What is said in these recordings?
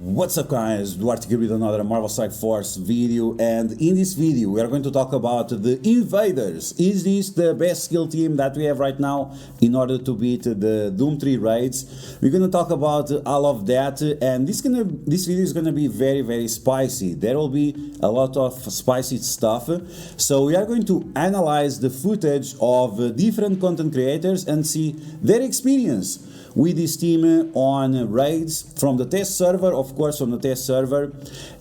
What's up guys, DuArktik here with another Marvel Strike Force video, and in this video we are going to talk about the Invaders. Is this the best skill team that we have right now in order to beat the Doom 3 raids? We're going to talk about all of that, and this video is going to be very spicy. There will be a lot of spicy stuff, so we are going to analyze the footage of different content creators and see their experience with this team on raids from the test server, of course, from the test server,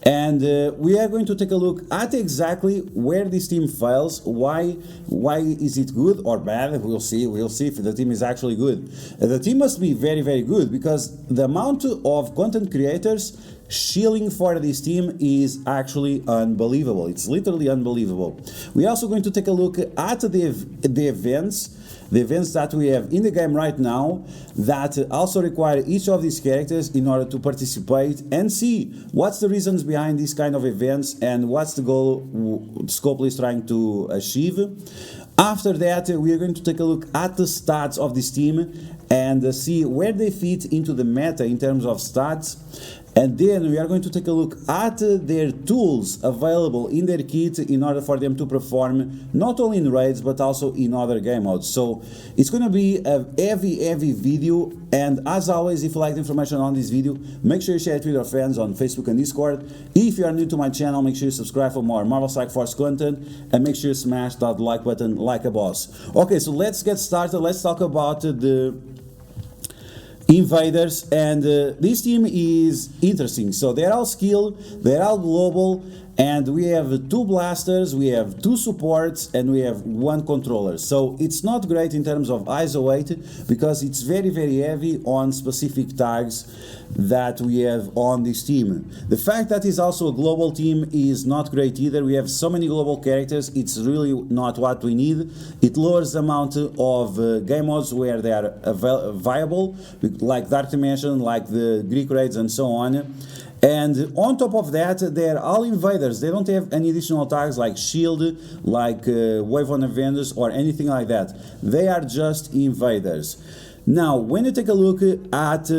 and we are going to take a look at exactly where this team fails, why is it good or bad. We'll see if the team is actually good. The team must be very good, because the amount of content creators shilling for this team is actually unbelievable. It's literally unbelievable. We're also going to take a look at the events that we have in the game right now that also require each of these characters in order to participate, and see what's the reasons behind these kind of events and what's the goal Scopely is trying to achieve. After that, we are going to take a look at the stats of this team and see where they fit into the meta in terms of stats. And then we are going to take a look at their tools available in their kit in order for them to perform not only in raids but also in other game modes. So it's going to be a heavy video, and as always, if you like the information on this video, make sure you share it with your friends on Facebook and Discord. If you are new to my channel, make sure you subscribe for more Marvel Strike Force content, and make sure you smash that like button like a boss. Okay, so let's get started. Let's talk about the Invaders, and this team is interesting. So they're all skilled, they're all global, and we have 2 blasters, we have 2 supports, and we have 1 controller. So it's not great in terms of ISO weight, because it's very heavy on specific tags that we have on this team. The fact that it's also a global team is not great either. We have so many global characters, it's really not what we need. It lowers the amount of game modes where they are viable, like Dark Dimension, like the Greek raids, and so on. And on top of that, they're all invaders. They don't have any additional tags like shield, like wave on Invaders, or anything like that. They are just invaders. Now, when you take a look at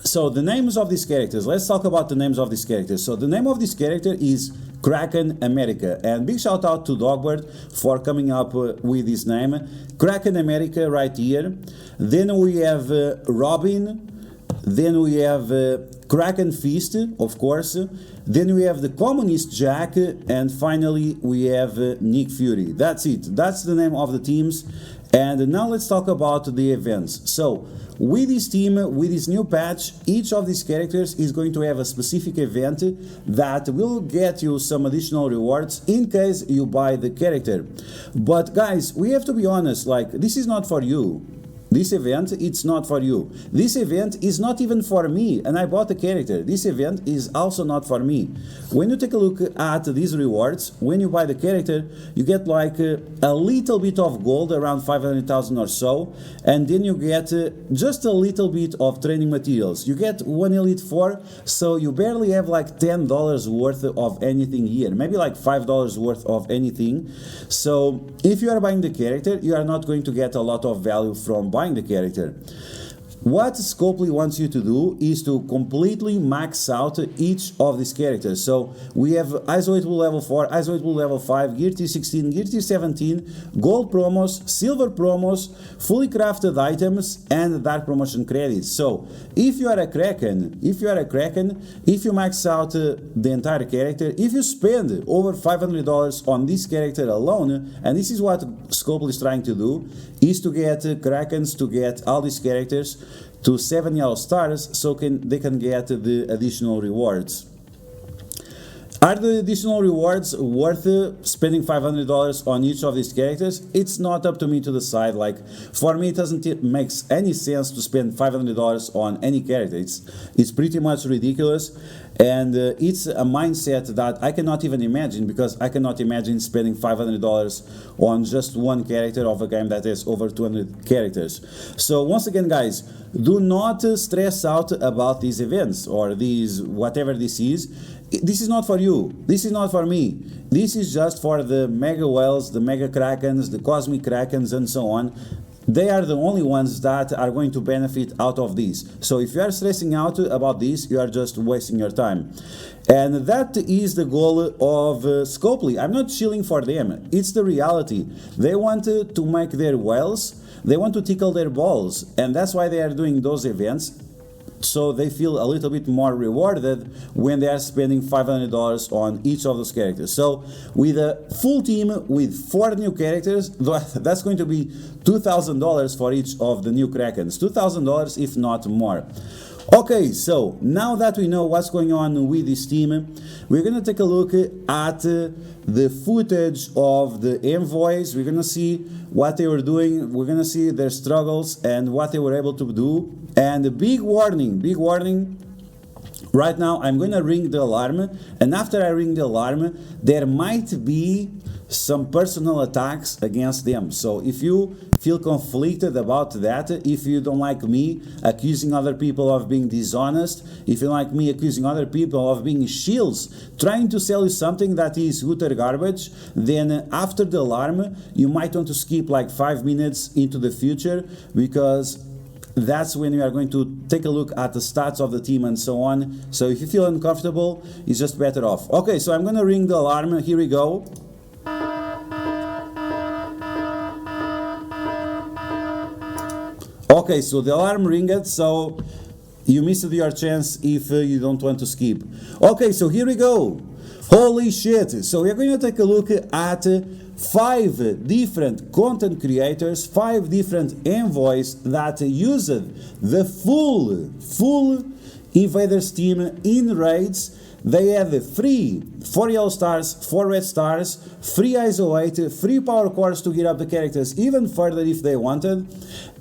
so the names of these characters, let's talk about the names of these characters. So the name of this character is Kraken America, and big shout out to Dogbird for coming up with this name, Kraken America, right here. Then we have Robin. Then we have Kraken Fist, of course. Then we have the Communist Jack, and finally we have Nick Fury. That's it. That's the name of the teams. And now let's talk about the events. So with this team, with this new patch, each of these characters is going to have a specific event that will get you some additional rewards in case you buy the character. But guys, we have to be honest, like, this is not for you. This event, it's not for you. This event is not even for me, and I bought the character. This event is also not for me. When you take a look at these rewards, when you buy the character, you get like a little bit of gold, around 500,000 or so, and then you get just a little bit of training materials. You get 1 Elite 4, so you barely have like $10 worth of anything here, maybe like $5 worth of anything. So if you are buying the character, you are not going to get a lot of value from buying the character. What Scopely wants you to do is to completely max out each of these characters. So we have ISO 8 level 4, ISO 8 level 5, Gear Tier 16, Gear Tier 17, Gold promos, Silver promos, fully crafted items, and Dark promotion credits. So if you are a Kraken, if you max out the entire character, if you spend over $500 on this character alone, and this is what Scopely is trying to do, is to get Krakens, to get all these characters to 7 yellow stars, so they can get the additional rewards. Are the additional rewards worth spending $500 on each of these characters? It's not up to me to decide. Like, for me, it doesn't make any sense to spend $500 on any character. It's pretty much ridiculous, and it's a mindset that I cannot even imagine, because I cannot imagine spending $500 on just one character of a game that has over 200 characters. So once again, guys, do not stress out about these events or these whatever this is. This is not for you. This is not for me. This is just for the mega whales, the mega krakens, the cosmic krakens, and so on. they are the only ones that are going to benefit out of this. So if you are stressing out about this, you are just wasting your time. And that is the goal of Scopely. I'm not chilling for them. It's the reality. They want to make their whales. They want to tickle their balls. And that's why they are doing those events. So they feel a little bit more rewarded when they are spending $500 on each of those characters. So with a full team with 4 new characters, that's going to be $2,000 for each of the new Krakens. $2,000 if not more. Okay, so now that we know what's going on with this team, we're going to take a look at the footage of the envoys. We're going to see what they were doing. We're going to see their struggles and what they were able to do. And a big warning, right now I'm going to ring the alarm, and after I ring the alarm, there might be some personal attacks against them. So if you feel conflicted about that, if you don't like me accusing other people of being dishonest, if you like me accusing other people of being shields, trying to sell you something that is utter garbage, then after the alarm, you might want to skip like 5 minutes into the future, because that's when we are going to take a look at the stats of the team and so on. So if you feel uncomfortable, it's just better off. Okay, so I'm going to ring the alarm. Here we go. Okay, so the alarm ringed, so you missed your chance if you don't want to skip. Okay, so here we go. Holy shit! So we're going to take a look at 5 different content creators, 5 different envoys that used the full Invaders team in raids. They had 4 yellow stars, 4 red stars, free ISO 8, free power cores to get up the characters even further if they wanted.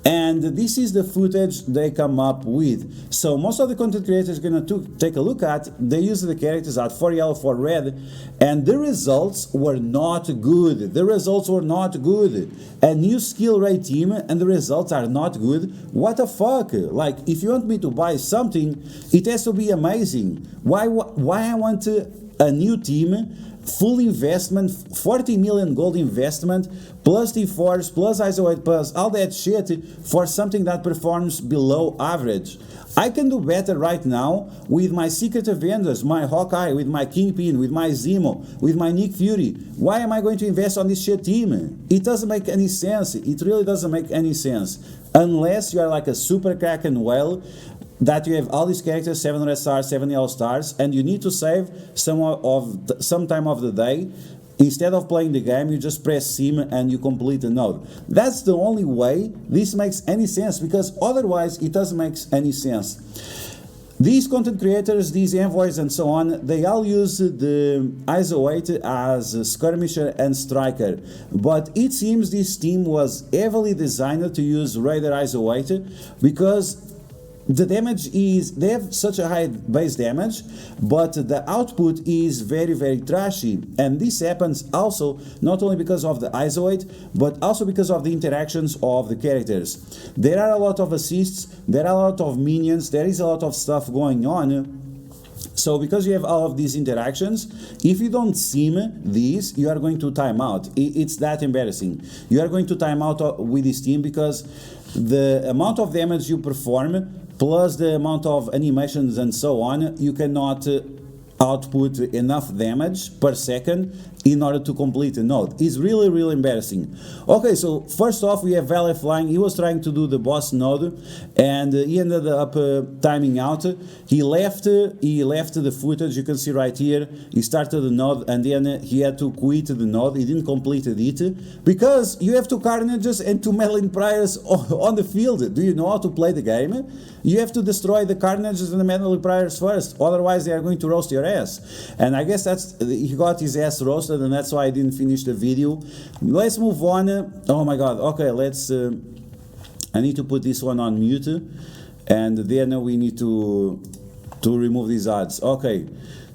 And this is the footage they come up with. So most of the content creators are going to take a look at, they use the characters at 4 yellow, 4 red, and the results were not good. The results were not good. A new skill rate team and the results are not good. What the fuck? Like, if you want me to buy something, it has to be amazing. Why I want a new team, full investment, 40 million gold investment, plus T4s, plus ISO 8 plus, all that shit for something that performs below average. I can do better right now with my Secret Avengers, my Hawkeye, with my Kingpin, with my Zemo, with my Nick Fury. Why am I going to invest on this shit team? It doesn't make any sense. It really doesn't make any sense. Unless you are like a super Kraken whale, that you have all these characters, 7 red stars, 7 yellow stars, and you need to save some time of the day. Instead of playing the game, you just press sim and you complete the node. That's the only way this makes any sense, because otherwise it doesn't make any sense. These content creators, these envoys and so on, they all use the ISO 8 as skirmisher and striker. But it seems this team was heavily designed to use Raider ISO 8 because the damage is, they have such a high base damage, but the output is very, very trashy. And this happens also not only because of the ISO 8, but also because of the interactions of the characters. There are a lot of assists, there are a lot of minions, there is a lot of stuff going on. So because you have all of these interactions, if you don't sim these, you are going to time out. It's that embarrassing. You are going to time out with this team because the amount of damage you perform plus the amount of animations and so on, you cannot output enough damage per second in order to complete a node. It's really, really embarrassing. Okay, so first off, we have Valet Flying. He was trying to do the boss node, and he ended up timing out. He left the footage, you can see right here. He started the node, and then he had to quit the node. He didn't complete it, because you have 2 Carnages and 2 Meddling Priors on the field. Do you know how to play the game? You have to destroy the Carnages and the Meddling Priors first, otherwise they are going to roast your ass. And I guess he got his ass roasted, and that's why I didn't finish the video. Let's move on. Oh my god, okay, let's I need to put this one on mute, and then we need to remove these ads. Okay,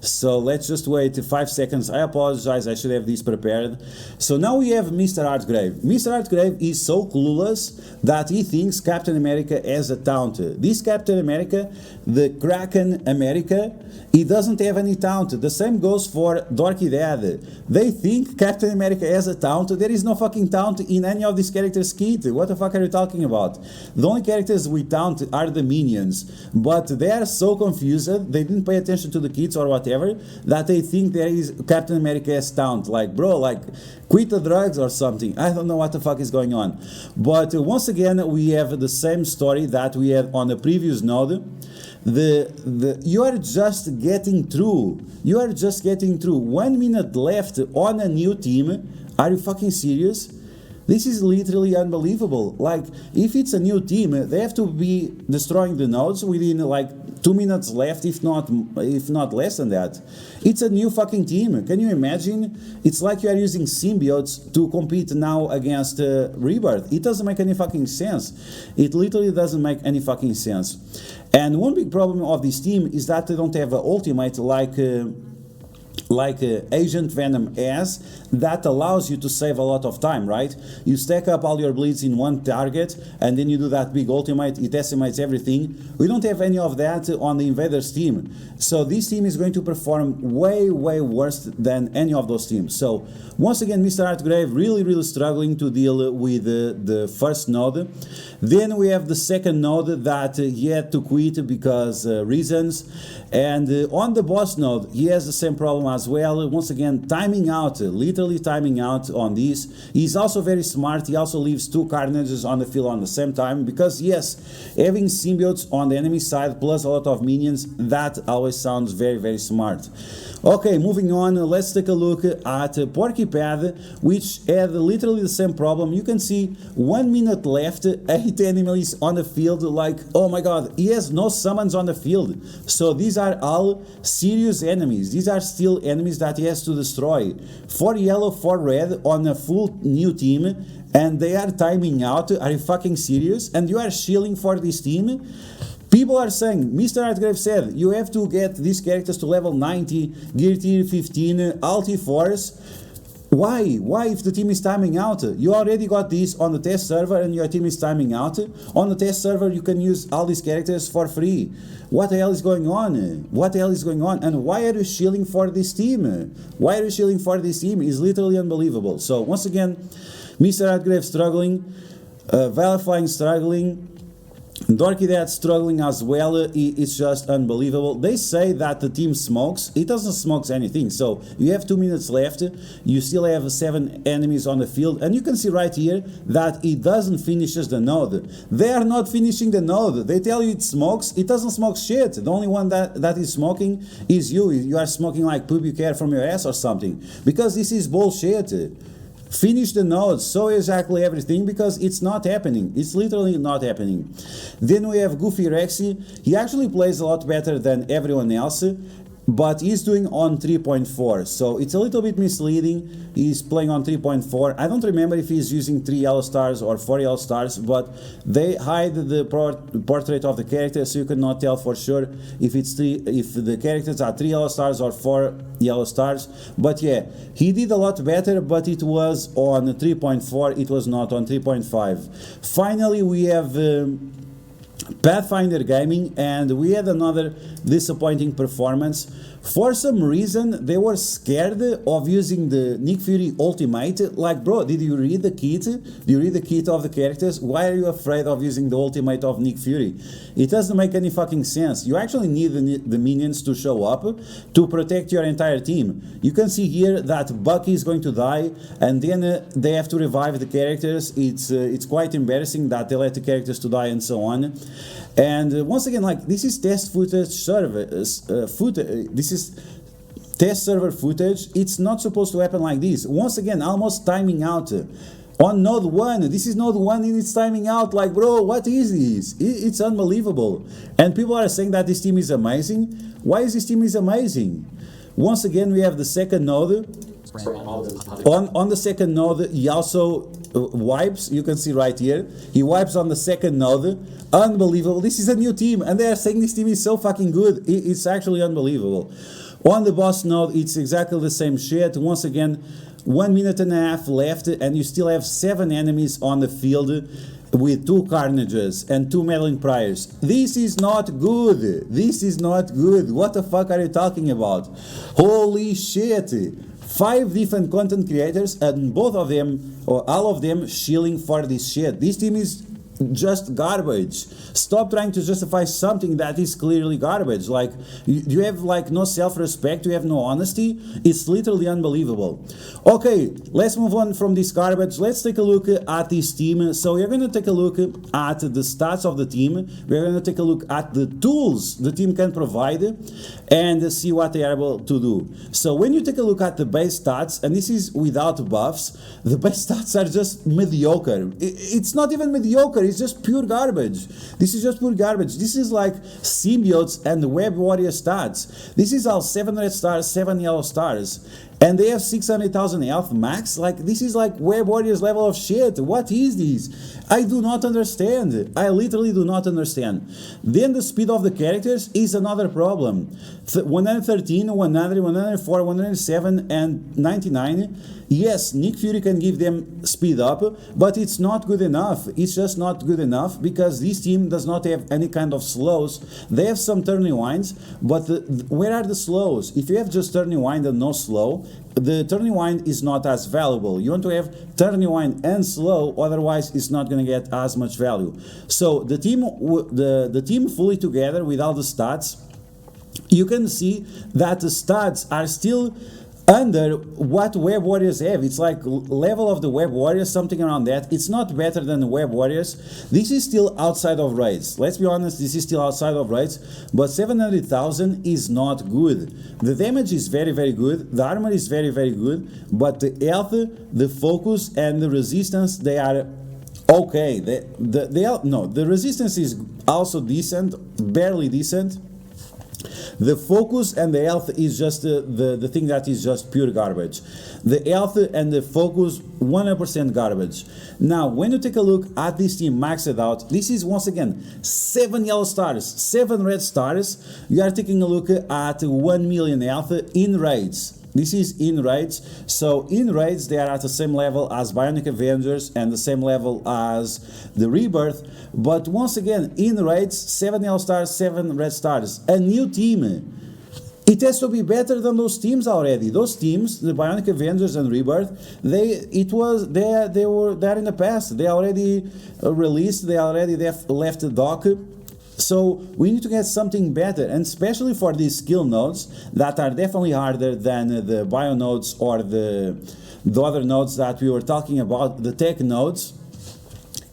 So let's just wait 5 seconds. I apologize, I should have this prepared. So now we have Mr. Artgrave. Mr. Artgrave is so clueless that he thinks Captain America has a taunt. This Captain America, the Kraken America, he doesn't have any taunt. The same goes for Dorky Dad. They think Captain America has a taunt. There is no fucking taunt in any of these characters' kit. What the fuck are you talking about? The only characters with taunt are the minions. But they are so confused, they didn't pay attention to the kits or whatever, that they think there is Captain America has taunt. Like, bro, like, quit the drugs or something. I don't know what the fuck is going on. But once again, we have the same story that we had on the previous node. You are just getting through. You are just getting through. 1 minute left on a new team. Are you fucking serious? This is literally unbelievable. Like, if it's a new team, they have to be destroying the nodes within like 2 minutes left, if not less than that. It's a new fucking team. Can you imagine? It's like you are using symbiotes to compete now against Rebirth. It doesn't make any fucking sense. It literally doesn't make any fucking sense. And one big problem of this team is that they don't have an ultimate like Agent Venom has, that allows you to save a lot of time, right? You stack up all your bleeds in one target and then you do that big ultimate, it decimates everything. We don't have any of that on the Invaders team. So this team is going to perform way worse than any of those teams. So once again, Mr. Artgrave really struggling to deal with the first node. Then we have the second node that he had to quit because reasons. And on the boss node, he has the same problem as well. Once again, timing out, literally timing out on this. He's also very smart. He also leaves 2 Carnages on the field on the same time because, yes, having symbiotes on the enemy side plus a lot of minions, that always sounds very smart. Okay, moving on, let's take a look at Porcupad, which had literally the same problem. You can see 1 minute left, 8 enemies on the field, like, oh my god, he has no summons on the field. So these are all serious enemies. These are still enemies that he has to destroy. 4 yellow, 4 red on a full new team, and they are timing out. Are you fucking serious? And you are shilling for this team? People are saying, Mr. Artgrave said, you have to get these characters to level 90, gear tier 15, ulti force. Why? Why if the team is timing out? You already got this on the test server and your team is timing out. On the test server you can use all these characters for free. What the hell is going on? What the hell is going on? And why are you shilling for this team? Why are you shilling for this team? It's literally unbelievable. So once again, Mr. Artgrave struggling, Valifying struggling, Dorky Dad struggling as well. It's just unbelievable. They say that the team smokes. It doesn't smoke anything. So you have 2 minutes left. You still have 7 enemies on the field. And you can see right here that it doesn't finishes the node. They are not finishing the node. They tell you it smokes. It doesn't smoke shit. The only one that is smoking is you. You are smoking like pubic hair from your ass or something. Because this is bullshit. Finish the nodes, so exactly everything, because it's not happening. It's literally not happening. Then we have Goofy Rexy. He actually plays a lot better than everyone else, but he's doing on 3.4, so it's a little bit misleading. He's playing on 3.4. I don't remember if he's using 3 yellow stars or 4 yellow stars, but they hide the portrait of the character, so you cannot tell for sure if the characters are 3 yellow stars or 4 yellow stars. But yeah, he did a lot better, but it was on 3.4, it was not on 3.5. Finally, we have Pathfinder Gaming, and we had another disappointing performance. For some reason, they were scared of using the Nick Fury ultimate. Like, bro, did you read the kit? Do you read the kit of the characters? Why are you afraid of using the ultimate of Nick Fury? It doesn't make any fucking sense. You actually need the minions to show up to protect your entire team. You can see here that Bucky is going to die, and then they have to revive the characters. It's quite embarrassing that they let the characters to die and so on. And once again, like, this is test footage service this is test server footage. It's not supposed to happen like this. Once again, almost timing out on node 1. This is node 1 and it's timing out. Like, bro, what is this? It's unbelievable. And people are saying that this team is amazing. Why is this team is amazing? Once again, we have the second node. On the second node, he also wipes. You can see right here, he wipes on the second node. Unbelievable. This is a new team, and they are saying this team is so fucking good. It's actually unbelievable. On the boss node, it's exactly the same shit. Once again, 1 minute and a half left, and you still have 7 enemies on the field with 2 Carnages and 2 Meddling Priors. This is not good. This is not good. What the fuck are you talking about? Holy shit. 5 different content creators, and both of them, or all of them, shilling for this shit. This team is just garbage. Stop trying to justify something that is clearly garbage. Like, you have like no self-respect, you have no honesty. It's literally unbelievable. Okay, let's move on from this garbage. Let's take a look at this team. So we're going to take a look at the stats of the team. We're going to take a look at the tools the team can provide and see what they are able to do. So when you take a look at the base stats, and this is without buffs, the base stats are just mediocre. It's not even mediocre. It's just pure garbage. This is just pure garbage. This is like symbiotes and web warrior stats. This is all 7 red stars, 7 yellow stars, and they have 600,000 health max. Like, this is like web warriors level of shit. What is this? I do not understand. I literally do not understand. Then the speed of the characters is another problem. 113, 100, 104, 107, and 99. Yes, Nick Fury can give them speed up, but it's not good enough. It's just not good enough because this team does not have any kind of slows. They have some turn rewinds, but where are the slows? If you have just turn rewind and no slow, the turn rewind is not as valuable. You want to have turn rewind and slow, otherwise it's not going to get as much value. So the team fully together with all the stats, you can see that the stats are still under what web warriors have. It's like level of the web warriors, something around that. It's not better than the web warriors. This is still outside of raids. Let's be honest, this is still outside of raids, but 700,000 is not good. The damage is very, very good. The armor is very, very good, but the health, the focus, and the resistance, they are okay. The resistance is also decent, barely decent. The focus and the health is just the thing that is just pure garbage. The health and the focus, 100% garbage. Now, when you take a look at this team maxed out, this is once again 7 yellow stars, 7 red stars. You are taking a look at 1 million health in raids. This is in raids. So in raids, they are at the same level as Bionic Avengers and the same level as the Rebirth. But once again, in raids, 7 yellow stars, 7 red stars. A new team. It has to be better than those teams already. Those teams, the Bionic Avengers and Rebirth, they are in the past. They already released. They already left the dock. So we need to get something better, and especially for these skill nodes that are definitely harder than the bio nodes or the other nodes that we were talking about, the tech nodes.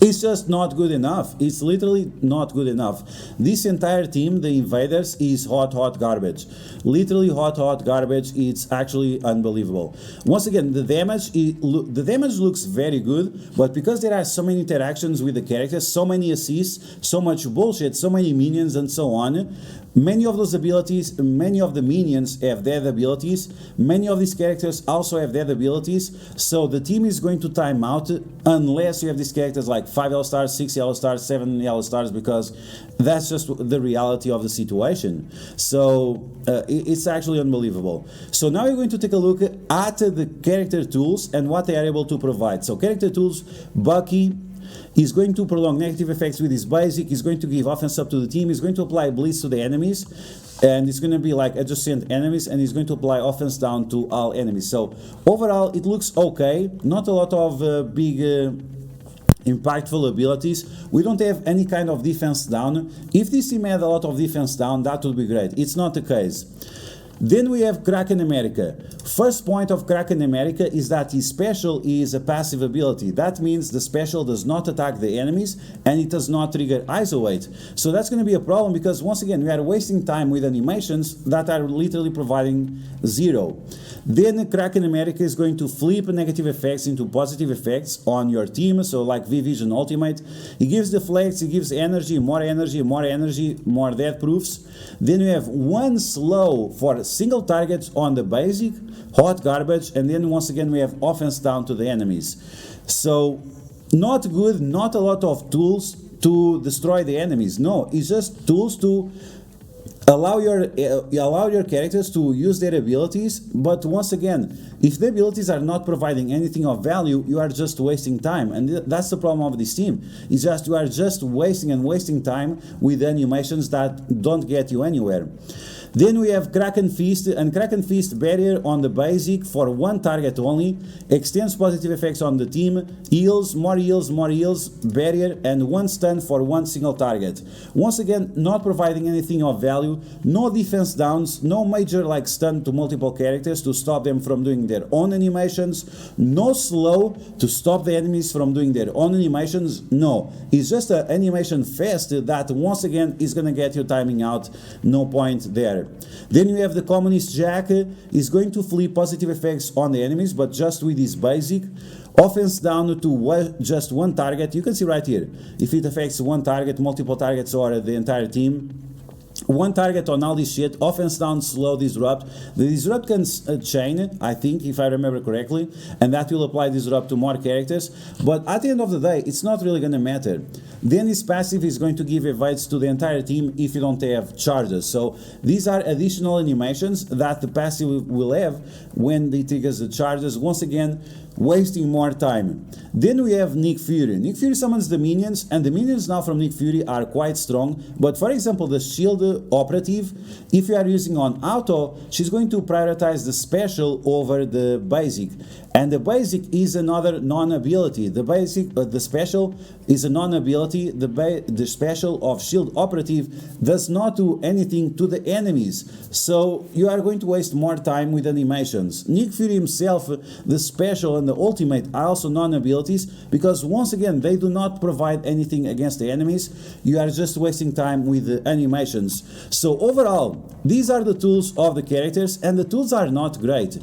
It's just not good enough. It's literally not good enough. This entire team, the Invaders, is hot garbage. Literally hot garbage. It's actually unbelievable. Once again, the damage looks very good, but because there are so many interactions with the characters, so many assists, so much bullshit, so many minions and so on, many of those abilities, many of the minions have dead abilities, many of these characters also have dead abilities, so the team is going to time out unless you have these characters like 5 yellow stars, 6 yellow stars, 7 yellow stars, because that's just the reality of the situation. So it's actually unbelievable. So now we're going to take a look at the character tools and what they are able to provide. So character tools, Bucky is going to prolong negative effects with his basic, he's going to give offense up to the team, he's going to apply blitz to the enemies, and it's going to be like adjacent enemies, and he's going to apply offense down to all enemies. So overall it looks okay, not a lot of big impactful abilities. We don't have any kind of defense down. If this team had a lot of defense down, that would be great. It's not the case. Then we have Kraken America. First point of Kraken America is that his special is a passive ability. That means the special does not attack the enemies and it does not trigger isolate. So that's going to be a problem because once again we are wasting time with animations that are literally providing 0. Then Kraken America is going to flip negative effects into positive effects on your team, so like V-Vision Ultimate. He gives deflects, he gives energy, more energy, more energy, more death proofs. Then we have one slow for single targets on the basic, hot garbage, and then once again we have offense down to the enemies. So not good, not a lot of tools to destroy the enemies. No, it's just tools to allow your characters to use their abilities, but once again, if the abilities are not providing anything of value, you are just wasting time. And that's the problem of this team. It's just you are just wasting and wasting time with animations that don't get you anywhere. Then we have Kraken Feast, and Kraken Feast barrier on the basic for one target only, extends positive effects on the team, heals, more heals, barrier, and one stun for one single target. Once again, not providing anything of value, no defense downs, no major like stun to multiple characters to stop them from doing their own animations, no slow to stop the enemies from doing their own animations, no. It's just an animation fest that once again is gonna get you timing out, no point there. Then you have the Communist Jack, is going to flip positive effects on the enemies, but just with his basic. Offense down to just one target. You can see right here, if it affects one target, multiple targets, or the entire team. One target on all this shit, offense down, slow, disrupt. The disrupt can chain, I think, if I remember correctly, and that will apply disrupt to more characters, but at the end of the day, it's not really gonna matter. Then his passive is going to give evades to the entire team if you don't have charges. So these are additional animations that the passive will have when they triggers the charges. Once again, wasting more time. Then we have Nick Fury. Nick Fury summons the minions, and the minions now from Nick Fury are quite strong. But for example, the shield operative, if you are using on auto, she's going to prioritize the special over the basic. And the basic is another non-ability. The special is a non-ability. The special of shield operative does not do anything to the enemies. So you are going to waste more time with animations. Nick Fury himself, the special and the ultimate are also non-abilities, because once again, they do not provide anything against the enemies. You are just wasting time with the animations. So overall, these are the tools of the characters, and the tools are not great.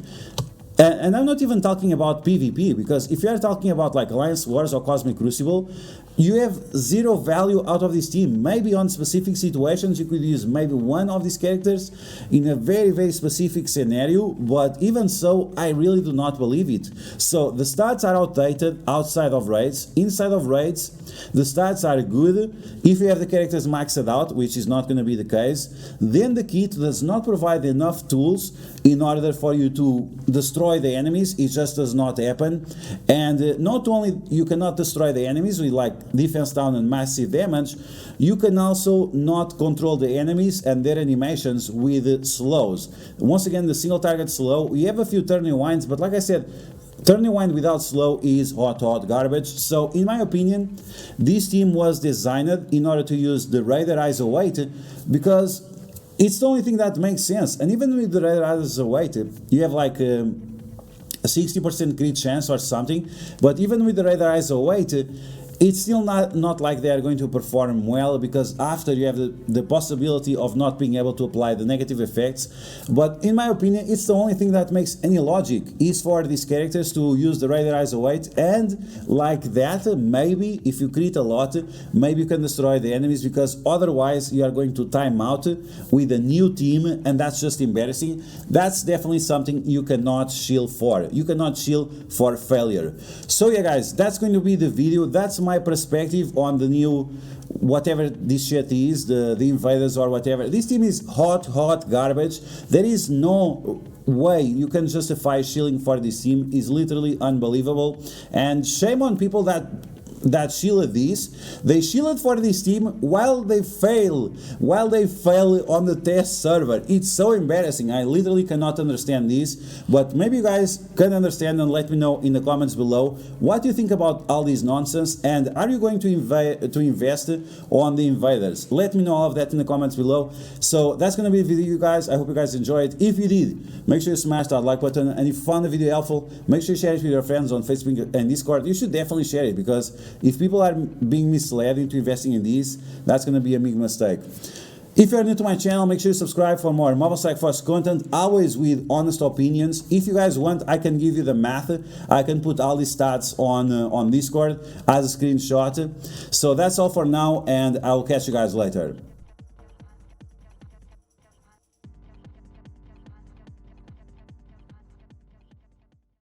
And I'm not even talking about PvP, because if you are talking about like Alliance Wars or Cosmic Crucible, you have zero value out of this team. Maybe on specific situations you could use maybe one of these characters in a very, very specific scenario, but even so, I really do not believe it. So the stats are outdated outside of raids. Inside of raids, the stats are good if you have the characters maxed out, which is not going to be the case. Then the kit does not provide enough tools in order for you to destroy the enemies. It just does not happen. And not only you cannot destroy the enemies with like defense down and massive damage, you can also not control the enemies and their animations with slows. Once again, the single target slow, we have a few turn rewinds, but like I said, turn rewind without slow is hot garbage. So in my opinion, this team was designed in order to use the Raider ISO weight, because it's the only thing that makes sense. And even with the Raider ISO weight, you have like a 60% crit chance or something, but even with the Raider ISO weight, it's still not like they are going to perform well, because after you have the possibility of not being able to apply the negative effects. But in my opinion, it's the only thing that makes any logic is for these characters to use the Raider ISO weight, and like that, maybe if you crit a lot, maybe you can destroy the enemies, because otherwise you are going to time out with a new team, and that's just embarrassing. That's definitely something you cannot shield for. You cannot shield for failure. So yeah guys, that's going to be the video. That's my perspective on the new whatever this shit is, the invaders or whatever. This team is hot garbage. There is no way you can justify shielding for this team. Is literally unbelievable, and shame on people that shielded this. They shielded for this team while they fail on the test server. It's so embarrassing. I literally cannot understand this, but maybe you guys can understand, and let me know in the comments below what you think about all this nonsense, and are you going to invest on the invaders? Let me know all of that in the comments below. So that's gonna be the video, guys. I hope you guys enjoyed. If you did, make sure you smash that like button, and if you found the video helpful, make sure you share it with your friends on Facebook and Discord. You should definitely share it, because if people are being misled into investing in these, that's going to be a big mistake. If you're new to my channel, make sure you subscribe for more Mobile Strike Force content, always with honest opinions. If you guys want, I can give you the math. I can put all these stats on Discord as a screenshot. So that's all for now, and I will catch you guys later.